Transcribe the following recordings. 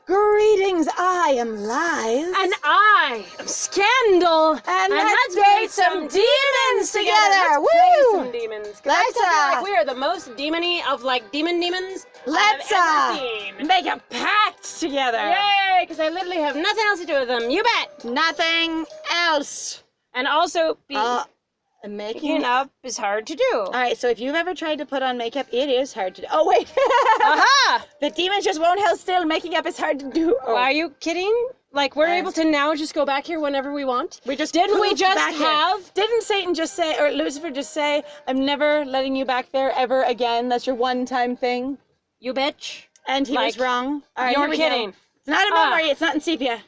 Greetings, I am Lies. And I am Scandal. And let's meet some demons together. Let's play Woo! some demons. 'Cause Let's, I feel like we are the most demony of like demons Let's I've ever seen. make a pact together. Yay! Because I literally have nothing else to do with them. You bet. Nothing else. And also, making up is hard to do. All right, so if you've ever tried to put on makeup, it is hard to do. Oh, wait. Aha! The demons just won't hold still. Making up is hard to do. Oh. Are you kidding? Like, we're able to now just go back here whenever we want? Didn't we just have? Didn't Satan just say, or Lucifer just say, I'm never letting you back there ever again. That's your one-time thing. You bitch. And he was wrong. All right, You're kidding. It's not a memory. It's not in sepia.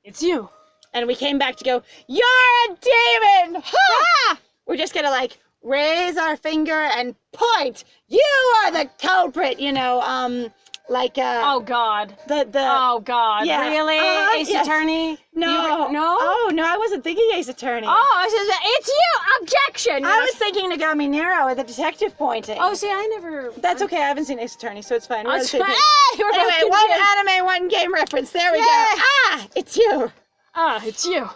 It's you. And we came back to go, you're a demon! Ha! We're just gonna like raise our finger and point. You are the culprit, you know, oh God. Oh God. Yeah. Really? Ace Attorney? No. No? Oh, no, I wasn't thinking Ace Attorney. Oh, I said, it's you! Objection! I was thinking Nōgami Neuro, the detective pointing. Oh, see, I never... That's okay, I haven't seen Ace Attorney, so it's fine. We're Hey, anyway, one anime, one game reference. There we go. It's you. It's you.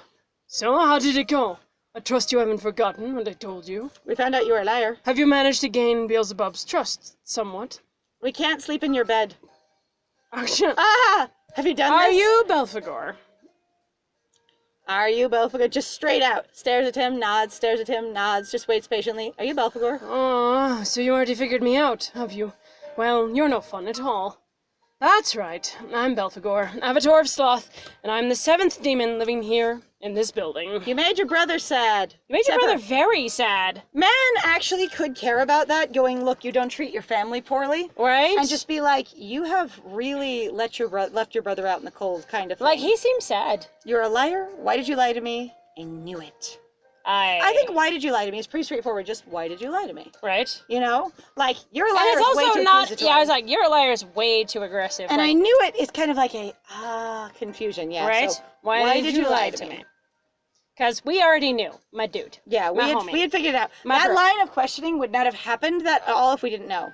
So, how did it go? I trust you haven't forgotten what I told you. We found out you were a liar. Have you managed to gain Beelzebub's trust, somewhat? We can't sleep in your bed. Have you done this? Are you Belphegor? Are you Belphegor? Just straight out. Stares at him, nods, stares at him, nods, just waits patiently. Are you Belphegor? Oh, so you already figured me out, have you? Well, you're no fun at all. That's right. I'm Belphegor, Avatar of Sloth, and I'm the 7th demon living here in this building. You made your brother sad. You made your brother very sad. Man actually could care about that, going, look, you don't treat your family poorly. Right? And just be like, you have really left your brother out in the cold, kind of thing. Like, he seems sad. You're a liar? Why did you lie to me? I knew it. I think why did you lie to me is pretty straightforward. Just why did you lie to me? Right. You know? Like, you're a liar. And it's also way too not, accusatory. yeah, I was like, you're a liar is way too aggressive. And like, I knew it is kind of like a, confusion, yeah. Right? So, why did you lie to me? Because we already knew, my dude. Yeah, we had figured it out. That line of questioning would not have happened at all if we didn't know.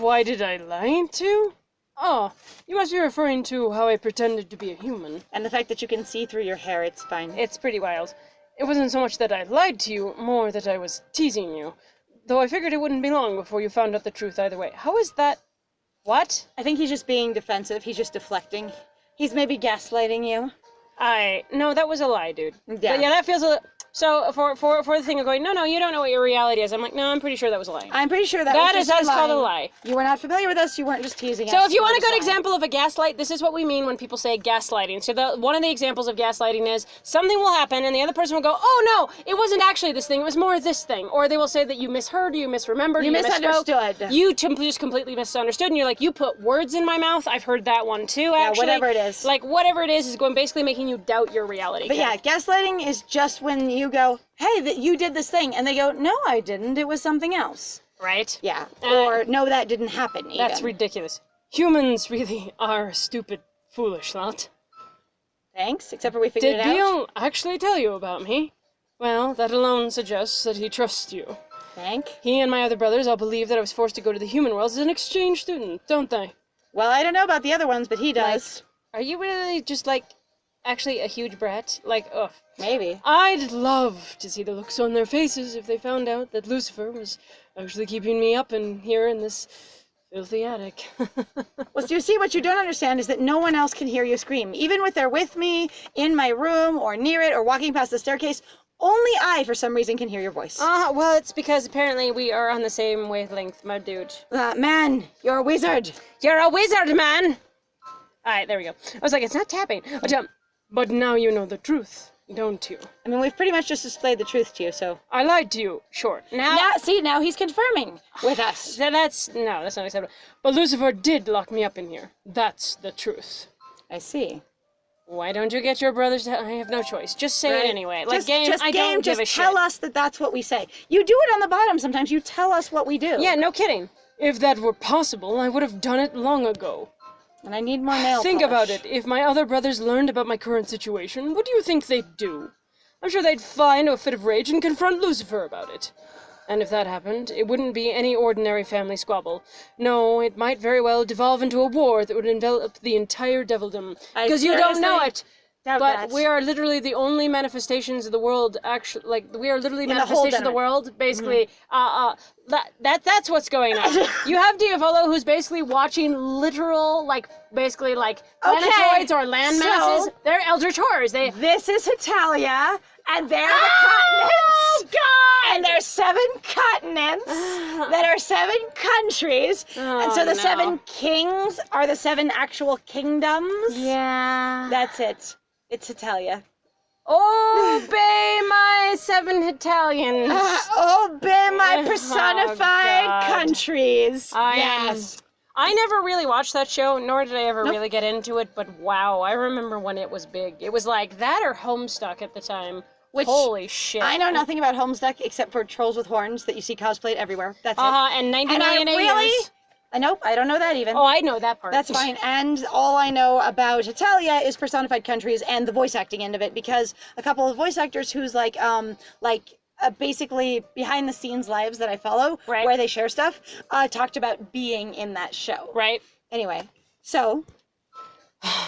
Why did I lie to? Oh, you must be referring to how I pretended to be a human. And the fact that you can see through your hair, it's fine. It's pretty wild. It wasn't so much that I lied to you, more that I was teasing you. Though I figured it wouldn't be long before you found out the truth either way. How is that? What? I think he's just being defensive. He's just deflecting. He's maybe gaslighting you. No, that was a lie, dude. Yeah. But yeah, that feels a... So, for the thing of going, no, you don't know what your reality is. I'm like, no, I'm pretty sure that was a lie. I'm pretty sure that was just called a lie. You were not familiar with us. You weren't just teasing us. So if you want a good example of a gaslight, this is what we mean when people say gaslighting. So one of the examples of gaslighting is something will happen and the other person will go, oh no, it wasn't actually this thing, it was more this thing. Or they will say that you misheard, you misremembered, you misunderstood. You just completely misunderstood and you're like, you put words in my mouth. I've heard that one too, actually. Yeah, whatever it is. Like whatever it is going basically making you doubt your reality. But yeah, gaslighting is just when you go, hey, you did this thing. And they go, no, I didn't. It was something else. Right? Yeah. Or, no, that didn't happen even. That's ridiculous. Humans really are a stupid, foolish lot. Thanks, except for we figured it out. Did Beale actually tell you about me? Well, that alone suggests that he trusts you. He and my other brothers all believe that I was forced to go to the human world as an exchange student, don't they? Well, I don't know about the other ones, but he does. Like, are you really just, like, actually a huge brat? Like, ugh. Maybe. I'd love to see the looks on their faces if they found out that Lucifer was actually keeping me up in here in this filthy attic. Well, so you see, what you don't understand is that no one else can hear you scream. Even if they're with me, in my room, or near it, or walking past the staircase, only I, for some reason, can hear your voice. Well, it's because apparently we are on the same wavelength, my dude. Man, you're a wizard. You're a wizard, man! Alright, there we go. I was like, it's not tapping. But now you know the truth, don't you? I mean, we've pretty much just displayed the truth to you, so... I lied to you, sure. Now he's confirming with us. That's not acceptable. But Lucifer did lock me up in here. That's the truth. I see. Why don't you get your brothers to... I have no choice. Just say it anyway. Like, I don't give a shit. Just tell us that that's what we say. You do it on the bottom sometimes. You tell us what we do. Yeah, no kidding. If that were possible, I would have done it long ago. And I need more nail Think polish. about it. If my other brothers learned about my current situation, what do you think they'd do? I'm sure they'd fly into a fit of rage and confront Lucifer about it. And if that happened, it wouldn't be any ordinary family squabble. No, it might very well devolve into a war that would envelop the entire devildom. Because you don't know it! Doubt But that. we are literally the only manifestations of the world, actually, like, we are literally manifestations of the world, basically. That's what's going on. You have Diavolo, who's basically watching literal, like, basically, like, planetoids or land masses. They're eldritch horrors. This is Hetalia, and they're the Oh, continents. God! And there's 7 continents that are 7 countries. And so the 7 kings are the 7 actual kingdoms. Yeah. That's it. It's Hetalia. Obey my 7 Italians. Obey my personified God. countries. Yes. I never really watched that show, nor did I ever really get into it, but wow, I remember when it was big. It was like that or Homestuck at the time. Which, holy shit. I know nothing about Homestuck except for trolls with horns that you see cosplayed everywhere. That's it. And 90 million aliens. Nope, I don't know that even. Oh, I know that part. That's fine. And all I know about Hetalia is personified countries and the voice acting end of it, because a couple of voice actors who's basically behind the scenes lives that I follow, where they share stuff, talked about being in that show. Right. Anyway, so.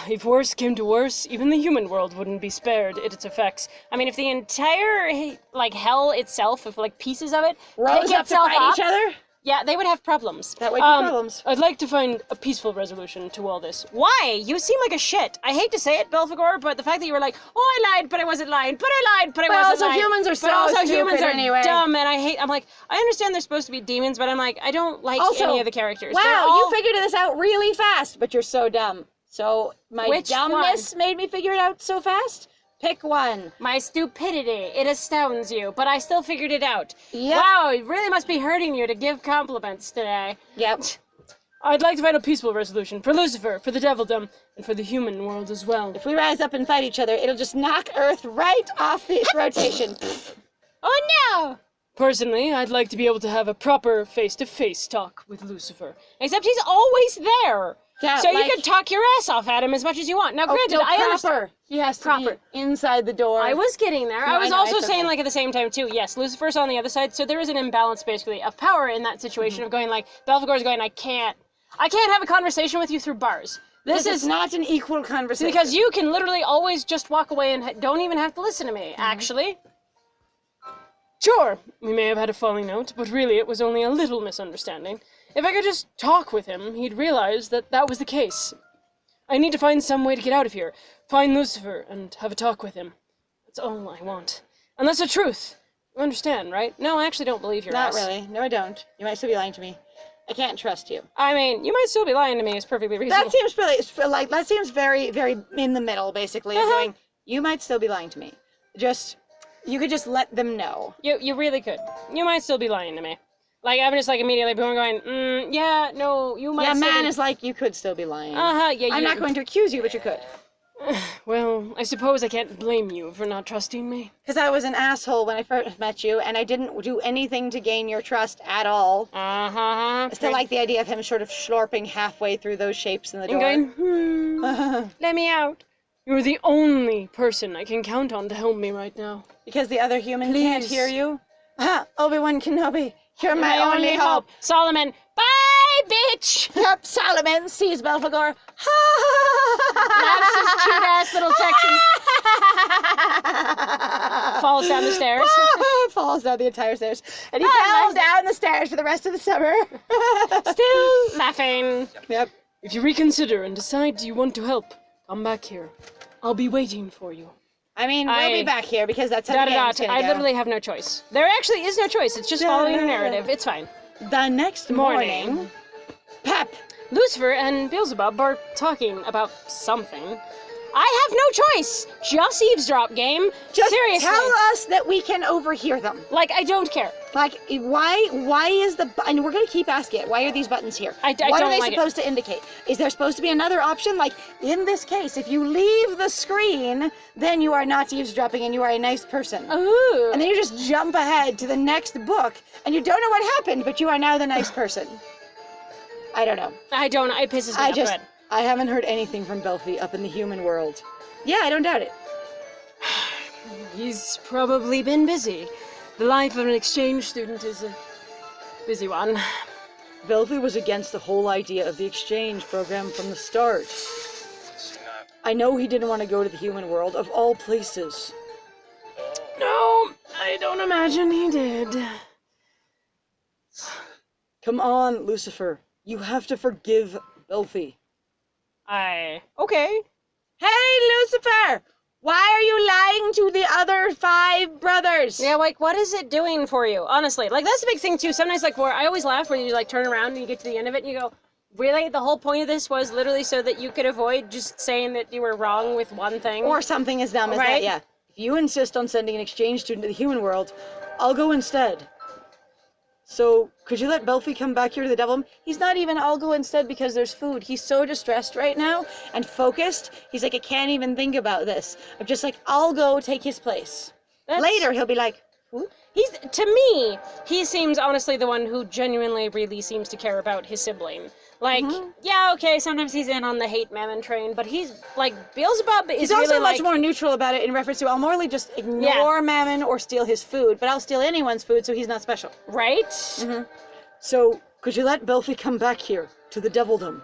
If worse came to worse, even the human world wouldn't be spared at its effects. I mean, if the entire, like, hell itself, if, like, pieces of it rose up to fight each other? Yeah, they would have problems. That would be problems. I'd like to find a peaceful resolution to all this. Why? You seem like a shit. I hate to say it, Belphegor, but the fact that you were like, oh, I lied, but I wasn't lying, but I lied, but I wasn't lying. Humans are so but also stupid humans are anyway. dumb, and I'm like, I understand they're supposed to be demons, but I'm like, I don't like any of the characters. Wow, you figured this out really fast, but you're so dumb. So my dumbness made me figure it out so fast? Pick one. My stupidity. It astounds you, but I still figured it out. Yep. Wow, it really must be hurting you to give compliments today. Yep. I'd like to find a peaceful resolution for Lucifer, for the devildom, and for the human world as well. If we rise up and fight each other, it'll just knock Earth right off its rotation. Oh no! Personally, I'd like to be able to have a proper face-to-face talk with Lucifer. Except he's always there! Yeah, so you can talk your ass off at him as much as you want. Now, granted, I understand. He has to be inside the door. I was getting there. I was also saying, like, at the same time, too, yes, Lucifer's on the other side, so there is an imbalance, basically, of power in that situation of going, like, Belphegor's going, I can't have a conversation with you through bars. This is not an equal conversation. Because you can literally always just walk away and don't even have to listen to me, actually. Sure, we may have had a falling out, but really it was only a little misunderstanding. If I could just talk with him, he'd realize that that was the case. I need to find some way to get out of here, find Lucifer, and have a talk with him. That's all I want. And that's the truth. You understand, right? No, I actually don't believe your ass. Not really. No, I don't. You might still be lying to me. I can't trust you. I mean, you might still be lying to me. It's perfectly reasonable. That seems very, very in the middle, basically, of going, you might still be lying to me. You could just let them know. You really could. You might still be lying to me. Like, I'm just, like, immediately going, yeah, no, you might still be... man is like, you could still be lying. Yeah, I'm not going to accuse you, but you could. Well, I suppose I can't blame you for not trusting me. Because I was an asshole when I first met you, and I didn't do anything to gain your trust at all. I still like the idea of him sort of slurping halfway through those shapes in the door. And going, let me out. You're the only person I can count on to help me right now. Because the other human can't hear you? Obi-Wan Kenobi, you're my only hope. Solomon, bye, bitch! Yep, Solomon sees Belphegor. Laughs his cute-ass little Texan. Falls down the stairs. Falls down the entire stairs. And he falls down the stairs for the rest of the summer. Still laughing. Yep. If you reconsider and decide you want to help, come back here. I'll be waiting for you. I mean, we'll be back here because that's how the game's gonna go. I literally have no choice. There actually is no choice. It's just following the narrative. It's fine. The next morning, Pep, Lucifer and Beelzebub are talking about something. I have no choice. Just eavesdrop, game. Just seriously. tell us that we can overhear them. Like, I don't care. Like, why is the and we're gonna keep asking it. Why are these buttons here? I what don't are they like supposed to indicate? Is there supposed to be another option? Like, in this case, if you leave the screen, then you are not eavesdropping and you are a nice person. Ooh. And then you just jump ahead to the next book, and you don't know what happened, but you are now the nice person. I don't know. It pisses me off. I haven't heard anything from Belphi up in the human world. Yeah, I don't doubt it. He's probably been busy. The life of an exchange student is a busy one. Belphegor was against the whole idea of the exchange program from the start. I know he didn't want to go to the human world, of all places. No, I don't imagine he did. Come on, Lucifer. You have to forgive Belphegor. Okay. Hey, Lucifer! Why are you lying to the other 5 brothers? Yeah, like, what is it doing for you? Honestly, like, that's the big thing, too. Sometimes, like, where I always laugh when you, like, turn around and you get to the end of it and you go, really? The whole point of this was literally so that you could avoid just saying that you were wrong with one thing? Or something as dumb as that, Right? yeah. If you insist on sending an exchange student to the human world, I'll go instead. So, could you let Belphegor come back here to the devil? He's not even, I'll go instead because there's food. He's so distressed right now and focused. He's like, I can't even think about this. I'm just like, I'll go take his place. Later, he'll be like, who? To me, he seems honestly the one who genuinely really seems to care about his sibling. Like, yeah, okay, sometimes he's in on the hate mammon train, but he's, like, Beelzebub is He's also really, much like, more neutral about it in reference to, I'll morally just ignore Mammon or steal his food, but I'll steal anyone's food so he's not special. right? So, could you let Belphegor come back here to the devildom?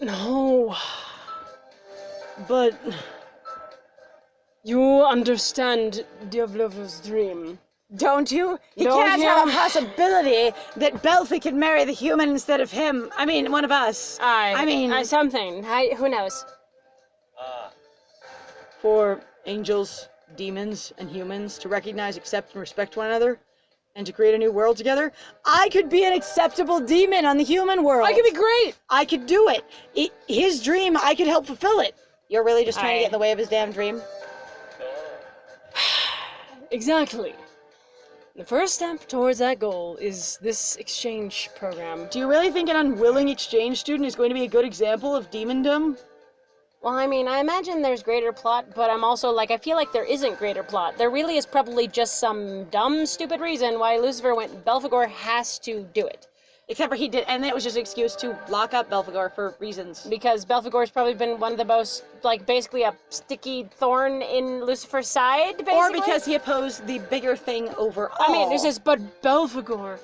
No. But You understand Diavolova's dream. don't you? He Don't can't you? have a possibility that Belphegor can marry the human instead of him. I mean, one of us. Something. Who knows? For angels, demons, and humans to recognize, accept, and respect one another, and to create a new world together, I could be an acceptable demon on the human world. I could be great. I could do it. His dream, I could help fulfill it. You're really just trying to get in the way of his damn dream? Exactly. The first step towards that goal is this exchange program. Do you really think an unwilling exchange student is going to be a good example of demondom? Well, I mean, I imagine there's greater plot, but I'm also like, I feel like there isn't greater plot. There really is probably just some dumb, stupid reason why Lucifer went, Belphegor has to do it. Except for he did, and it was just an excuse to lock up Belphegor for reasons. Because Belphegor's probably been one of the most, like, basically a sticky thorn in Lucifer's side, basically. Or because he opposed the bigger thing overall. I mean, this is, but Belphegor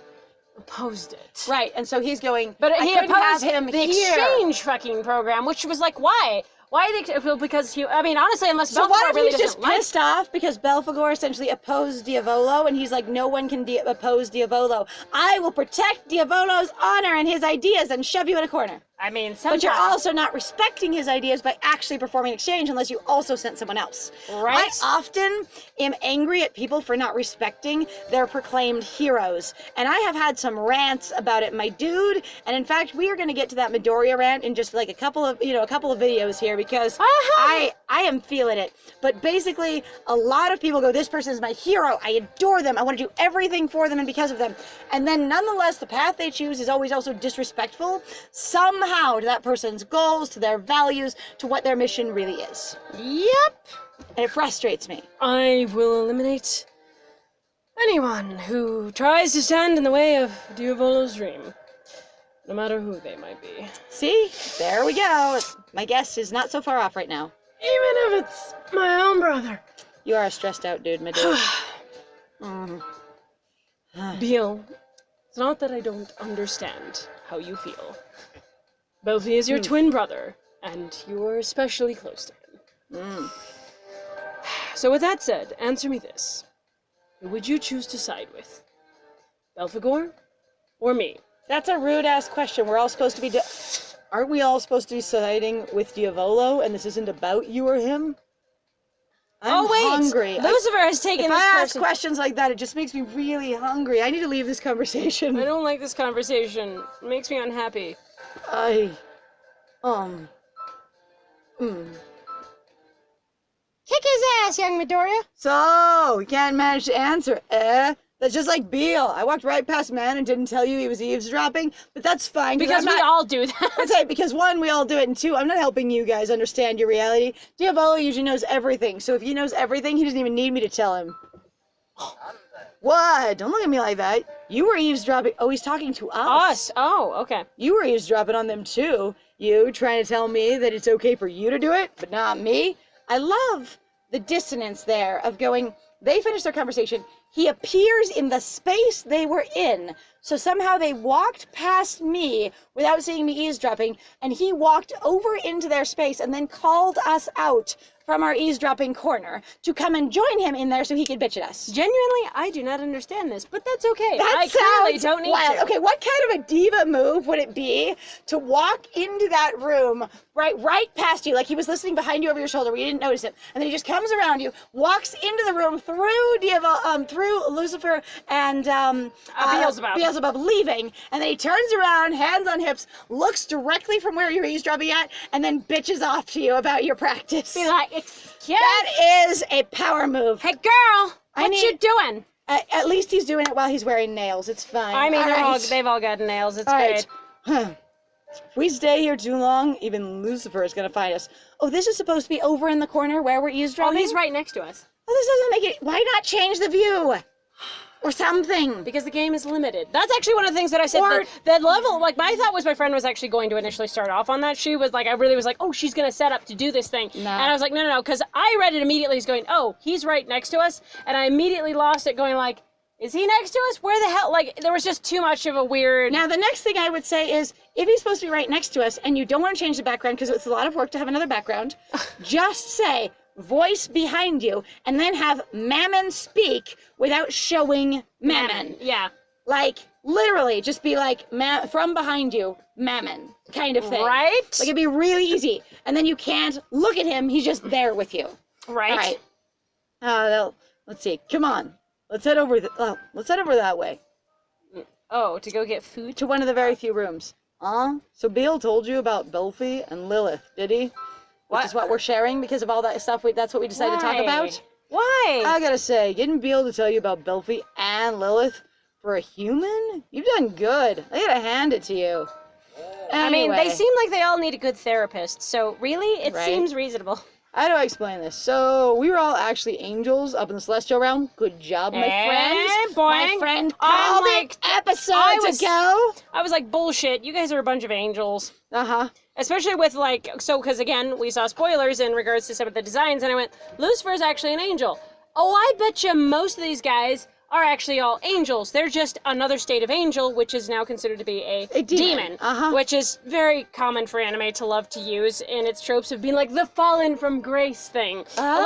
opposed it. Right, and so he's going, But I he couldn't opposed have him the here. exchange fucking program, which was like, why? Why because he, I mean, honestly, unless So Belphegor what if really he's just doesn't like pissed off because Belphegor essentially opposed Diavolo, and he's like, no one can oppose Diavolo. I will protect Diavolo's honor and his ideas and shove you in a corner. I mean, But you're sometimes. also not respecting his ideas by actually performing exchange unless you also sent someone else. Right? I often am angry at people for not respecting their proclaimed heroes. And I have had some rants about it, my dude. And in fact, we are going to get to that Midoriya rant in just like a couple of videos here because I am feeling it. But basically, a lot of people go, this person is my hero. I adore them. I want to do everything for them and because of them. And then nonetheless, the path they choose is always also disrespectful. Somehow to that person's goals, to their values, to what their mission really is. Yep. And it frustrates me. I will eliminate anyone who tries to stand in the way of Diavolo's dream, no matter who they might be. See? There we go. My guess is not so far off right now. Even if it's my own brother. You are a stressed out dude, my dude. Beal, it's not that I don't understand how you feel. Belphegor is your twin brother, and you are especially close to him. So with that said, answer me this. Who would you choose to side with? Belphegor or me? That's a rude ass question. We're all supposed to be aren't we all supposed to be siding with Diavolo and this isn't about you or him? I'm hungry. Lucifer has taken If this I ask person. questions like that, it just makes me really hungry. I need to leave this conversation. I don't like this conversation. It makes me unhappy. Kick his ass, young Midoriya. So, we can't manage to answer, That's just like Beal. I walked right past man and didn't tell you he was eavesdropping, but that's fine. Because we all do that. That's right, because one, we all do it, and two, I'm not helping you guys understand your reality. Diavolo usually knows everything, so if he knows everything, he doesn't even need me to tell him. What? Don't look at me like that. You were eavesdropping. Oh, he's talking to us. Us? Oh, okay. You were eavesdropping on them too. You trying to tell me that it's okay for you to do it, but not me? I love the dissonance there of going, they finished their conversation, he appears in the space they were in. So somehow they walked past me without seeing me eavesdropping, and he walked over into their space and then called us out from our eavesdropping corner to come and join him in there so he could bitch at us. Genuinely, I do not understand this, but that's okay. That I clearly sounds don't need wild. to. Okay, what kind of a diva move would it be to walk into that room right past you, like he was listening behind you over your shoulder where you didn't notice him, and then he just comes around you, walks into the room through Lucifer and Beelzebub leaving, and then he turns around, hands on hips, looks directly from where you're eavesdropping at, and then bitches off to you about your practice. Be like, excuse. That is a power move. Hey, girl, what you doing? At least he's doing it while he's wearing nails. It's fine. I mean, All they've all got nails. It's All great. right. If we stay here too long, even Lucifer is going to find us. Oh, this is supposed to be over in the corner where we're Oh, eavesdropping? he's right next to us. Well, this doesn't make it... Why not change the view? Or something. Because the game is limited. That's actually one of the things that I said. Or- That level, like, my thought was my friend was actually going to initially start off on that. She was like, I really was like, oh, she's going to set up to do this thing. No. And I was like, no, because I read it immediately. He's going, oh, he's right next to us. And I immediately lost it going like, is he next to us? Where the hell? Like, there was just too much of a weird... Now, the next thing I would say is, if he's supposed to be right next to us and you don't want to change the background because it's a lot of work to have another background, just say, voice behind you, and then have Mammon speak without showing Mammon. Yeah. Like, literally, just be like, from behind you, Mammon, kind of thing. Right? Like, it'd be really easy. And then you can't look at him, he's just there with you. Right. All right. Let's see. Come on. Let's head over that way. Oh, to go get food? To one of the very few rooms. So Beale told you about Belphy and Lilith, did he? What? Which is what we're sharing because of all that stuff. That's what we decided to talk Why? about. Why? I gotta say, getting Beale to tell you about Belphy and Lilith for a human? You've done good. I gotta hand it to you. I mean, they Anyway, seem like they all need a good therapist, so really, it Right. seems reasonable. how do I explain this? So, we were all actually angels up in the celestial realm. Good job, my friend. My boing. friend I'm called like- it episodes ago. I was like, bullshit, you guys are a bunch of angels. Uh-huh. Especially with like, so, because again, we saw spoilers in regards to some of the designs, and I went, Lucifer's actually an angel. Oh, I bet you most of these guys are actually all angels. They're just another state of angel, which is now considered to be a demon. Uh-huh. Which is very common for anime to love to use in its tropes of being like the fallen from grace thing. Ah.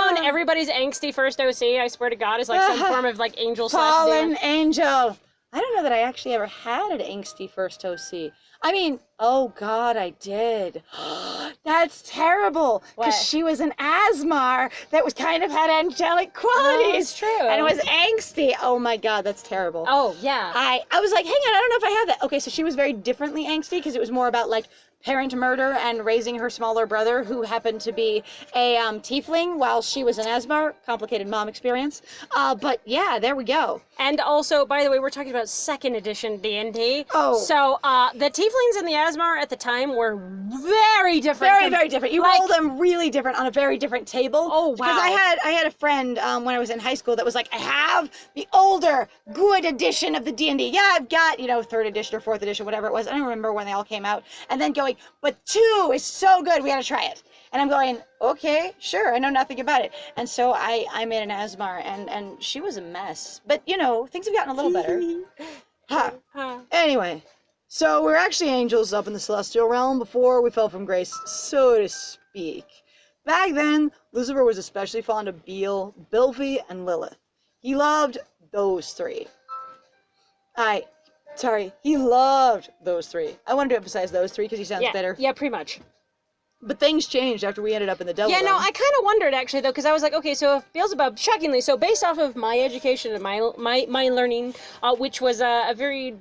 Let alone everybody's angsty first OC, I swear to God, is like some form of like angel slash Fallen demon. angel. I don't know that I actually ever had an angsty first OC. I mean, oh God, I did. That's terrible. What? Because she was an Asmar that was kind of had angelic qualities. That's true. And it was angsty. Oh my God, that's terrible. Oh, yeah. I was like, hang on, I don't know if I have that. Okay, so she was very differently angsty because it was more about like parent murder and raising her smaller brother who happened to be a tiefling while she was an Asmar. Complicated mom experience. But yeah, there we go. And also, by the way, we're talking about 2nd edition D&D. Oh. So, the Tieflings and the Asmar at the time were very different. Very, very different. You like- roll them really different on a very different table. Oh, wow. Because I had a friend when I was in high school that was like, I have the older, good edition of the D&D. Yeah, I've got, 3rd edition or 4th edition, whatever it was. I don't remember when they all came out. And then going, but 2 is so good, we gotta try it. And I'm going, okay, sure, I know nothing about it. And so I made an Asmar, and she was a mess. But, things have gotten a little better. Huh. Anyway, so we're actually angels up in the celestial realm before we fell from grace, so to speak. Back then, Lucifer was especially fond of Beale, Belphy, and Lilith. He loved those 3. He loved those 3. I wanted to emphasize those 3 because he sounds better. Yeah, pretty much. But things changed after we ended up in the devil Yeah, no, realm. I kind of wondered actually though, because I was like, okay, so if Beelzebub, shockingly, so based off of my education and my learning, which was a very,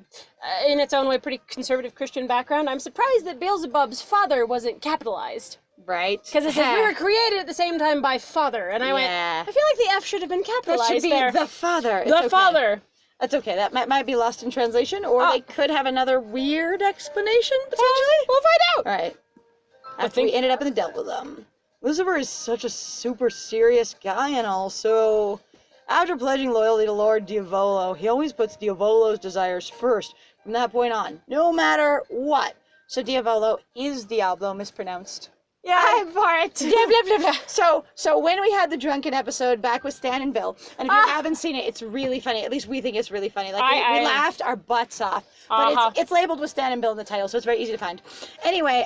in its own way, pretty conservative Christian background, I'm surprised that Beelzebub's father wasn't capitalized. Right? Because it says we were created at the same time by father, and I went, Yeah. I feel like the F should have been That capitalized should be there. the father. It's The okay. father. That's okay. That might be lost in translation, or Oh. they could have another weird explanation, potentially. We'll find out. All right. After we ended up in the devil realm. Lucifer is such a super serious guy and all, so after pledging loyalty to Lord Diavolo, he always puts Diavolo's desires first from that point on, no matter what. So Diavolo is Diablo mispronounced. Yeah. I'm for it. Blah, blah, blah, blah. So when we had the drunken episode back with Stan and Bill, and if you haven't seen it, it's really funny. At least we think it's really funny. Like we laughed our butts off. But it's labeled with Stan and Bill in the title, so it's very easy to find. Anyway,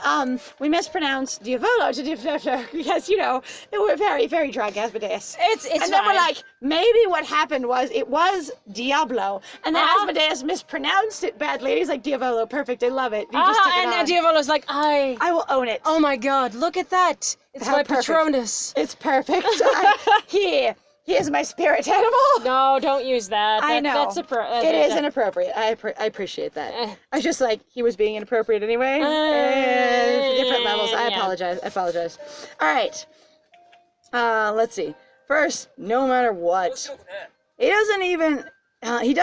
we mispronounced Diavolo to Diavolo because, you know, we were very, very drunk, Asmodeus. It's and then we're like, maybe what happened was it was Diablo, and then Asmodeus mispronounced it badly. And he's like, Diavolo, perfect, I love it. He just took it on. And Diavolo's like, I will own it. Oh my God, look at that. It's How my perfect. Patronus. It's perfect. He is my spirit animal. No, don't use that. I know. It is inappropriate. I appreciate that. I was just like, he was being inappropriate anyway. Different levels. I apologize. All right. Let's see. First, no matter what, he does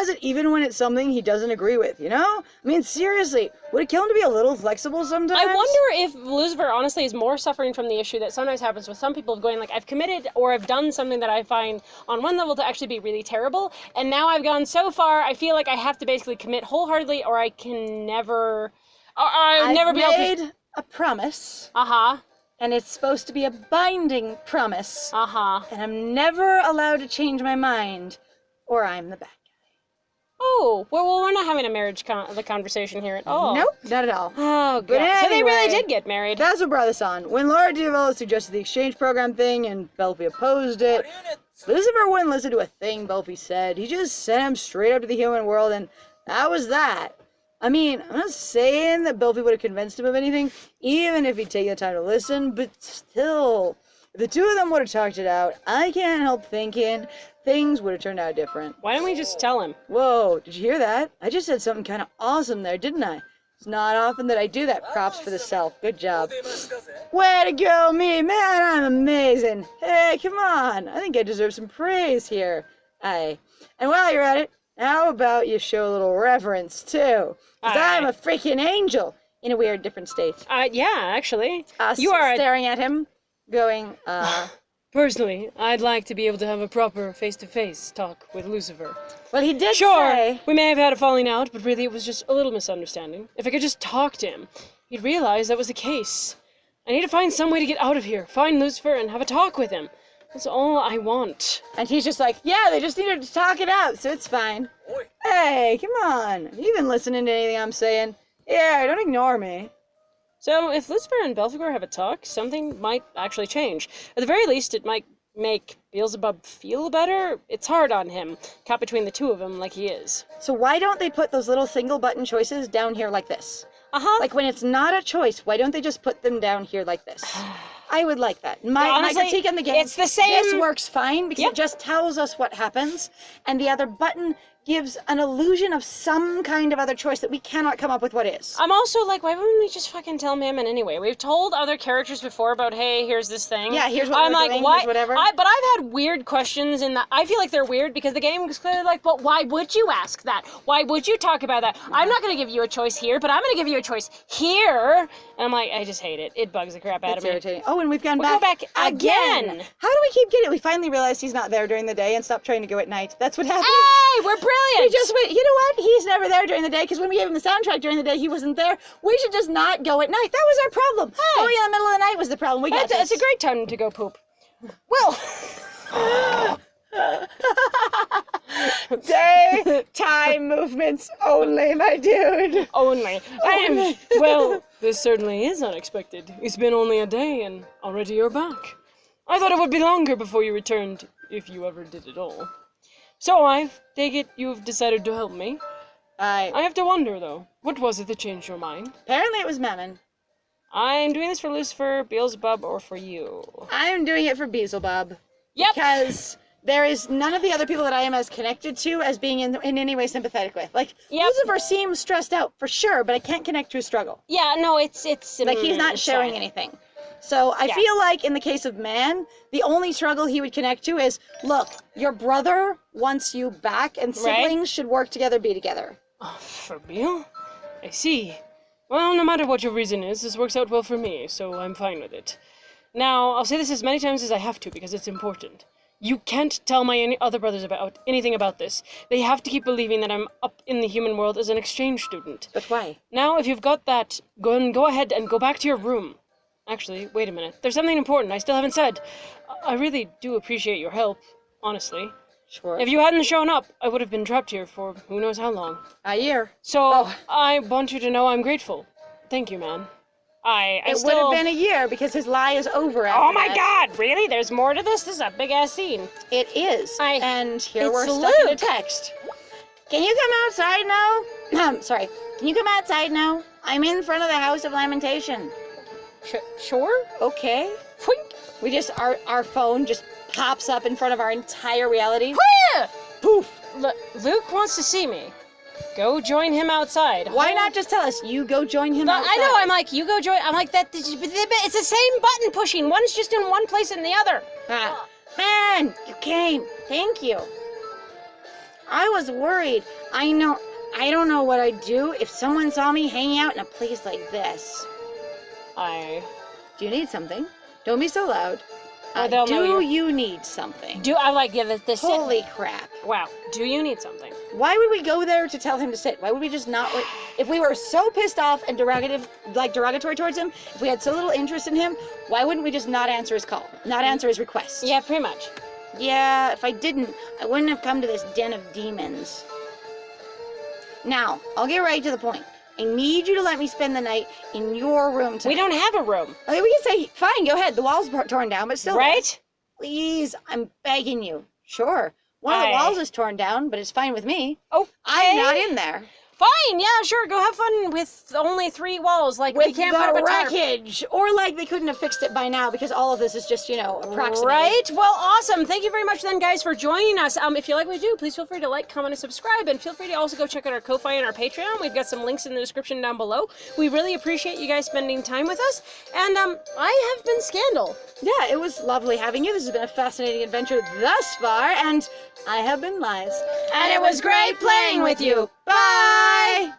it even when it's something he doesn't agree with, you know? I mean, seriously, would it kill him to be a little flexible sometimes? I wonder if Lucifer, honestly, is more suffering from the issue that sometimes happens with some people of going, like, I've committed or I've done something that I find on one level to actually be really terrible, and now I've gone so far, I feel like I have to basically commit wholeheartedly or I can never... I've never be able to... made a promise. Uh-huh. And it's supposed to be a binding promise. Uh-huh. And I'm never allowed to change my mind, or I'm the bad guy. Oh, well, we're not having a marriage conversation here at all. Nope, not at all. Oh, God. But So they really anyway, did get married. That's what brought this on. When Laura Diavolo suggested the exchange program thing and Belphegor opposed it, Lucifer wouldn't listen to a thing Belphegor said. He just sent him straight up to the human world, and that was that. I mean, I'm not saying that Belphegor would have convinced him of anything, even if he'd taken the time to listen, but still, if the two of them would have talked it out, I can't help thinking things would have turned out different. Why don't we just tell him? Whoa, did you hear that? I just said something kind of awesome there, didn't I? It's not often that I do that. Props for the self. Good job. Way to go, me. Man, I'm amazing. Hey, come on. I think I deserve some praise here. Aye. And while you're at it, how about you show a little reverence, too? Because I'm a freaking angel in a weird, different state. Yeah, actually. You are staring at him, going, Personally, I'd like to be able to have a proper face-to-face talk with Lucifer. Well, he did Sure, say... we may have had a falling out, but really it was just a little misunderstanding. If I could just talk to him, he'd realize that was the case. I need to find some way to get out of here, find Lucifer, and have a talk with him. That's all I want. And he's just like, yeah, they just needed to talk it out, so it's fine. Hey, come on. You've been listening to anything I'm saying. Yeah, don't ignore me. So, if Lucifer and Belphegor have a talk, something might actually change. At the very least, it might make Beelzebub feel better. It's hard on him, caught between the two of them like he is. So why don't they put those little single button choices down here like this? Uh-huh. Like when it's not a choice, why don't they just put them down here like this? I would like that. My critique on the game, it's the same... This works fine because it just tells us what happens, and the other button gives an illusion of some kind of other choice that we cannot come up with what is. I'm also like, why wouldn't we just fucking tell Mammon anyway? We've told other characters before about, hey, here's this thing. Yeah, here's what we're doing, here's whatever. But I've had weird questions in that. I feel like they're weird because the game is clearly like, but why would you ask that? Why would you talk about that? I'm not going to give you a choice here, but I'm going to give you a choice here. And I'm like, I just hate it. It bugs the crap out of me. Irritating. Oh, and we'll go back again. How do we keep getting it? We finally realized he's not there during the day and stopped trying to go at night. That's what happened. Hey, we're brilliant. We just went, you know what? He's never there during the day because when we gave him the soundtrack during the day, he wasn't there. We should just not go at night. That was our problem. Hey. Going in the middle of the night was the problem. We got It's a great time to go poop. Well. Daytime movements only, my dude. Only. Well, this certainly is unexpected. It's been only a day and already you're back. I thought it would be longer before you returned, if you ever did at all. So I take it you've decided to help me. I have to wonder, though, what was it that changed your mind? Apparently it was Mammon. I'm doing this for Lucifer, Beelzebub, or for you? I'm doing it for Beelzebub. Yep. Because there is none of the other people that I am as connected to as being in any way sympathetic with. Like, Lucifer seems stressed out, for sure, but I can't connect to his struggle. Yeah, no, it's like, he's not sharing anything. So I feel like in the case of Man, the only struggle he would connect to is, look, your brother wants you back, and siblings should work together, be together. Oh, for real? I see. Well, no matter what your reason is, this works out well for me, so I'm fine with it. Now, I'll say this as many times as I have to, because it's important. You can't tell my other brothers about anything about this. They have to keep believing that I'm up in the human world as an exchange student. But why? Now, if you've got that, go ahead and go back to your room. Actually, wait a minute. There's something important I still haven't said. I really do appreciate your help, honestly. Sure. If you hadn't shown up, I would have been trapped here for who knows how long. A year. So, I want you to know I'm grateful. Thank you, man. It would have been a year because his lie is over after Oh my that. god, really? There's more to this? This is a big-ass scene. It is. And here we're It's stuck in a Luke. text. Can you come outside now? Sorry. Can you come outside now? I'm in front of the House of Lamentation. Sure? Okay. Twink. We just, our phone just pops up in front of our entire reality. Yeah. Poof. Luke wants to see me. Go join him outside. Why not just tell us, you go join him outside? I know, I'm like, you go join, I'm like, it's the same button pushing. One's just in one place and the other. Man, you came. Thank you. I was worried. I don't know what I'd do if someone saw me hanging out in a place like this. Do you need something? Don't be so loud. Do you need something? I'm like, yeah, this Holy crap. Wow. Do you need something? Why would we go there to tell him to sit? Why would we just not wait? If we were so pissed off and derogatory towards him, if we had so little interest in him, why wouldn't we just not answer his call? Not answer his request? Yeah, pretty much. Yeah, if I didn't, I wouldn't have come to this den of demons. Now, I'll get right to the point. I need you to let me spend the night in your room tonight. We don't have a room. Okay, we can say, fine, go ahead. The wall's torn down, but still. Right? Please, I'm begging you. Sure. One of the walls is torn down, but it's fine with me. Okay. I'm not in there. Fine, yeah, sure, go have fun with only 3 walls. Like, With we can't the put up a tarp. wreckage. Or like they couldn't have fixed it by now because all of this is just, approximating. Right? Well, awesome. Thank you very much then, guys, for joining us. If you like what we do, please feel free to like, comment, and subscribe. And feel free to also go check out our Ko-Fi and our Patreon. We've got some links in the description down below. We really appreciate you guys spending time with us. And I have been Scandal. Yeah, it was lovely having you. This has been a fascinating adventure thus far. And I have been Lies. And it was great playing with you. Bye!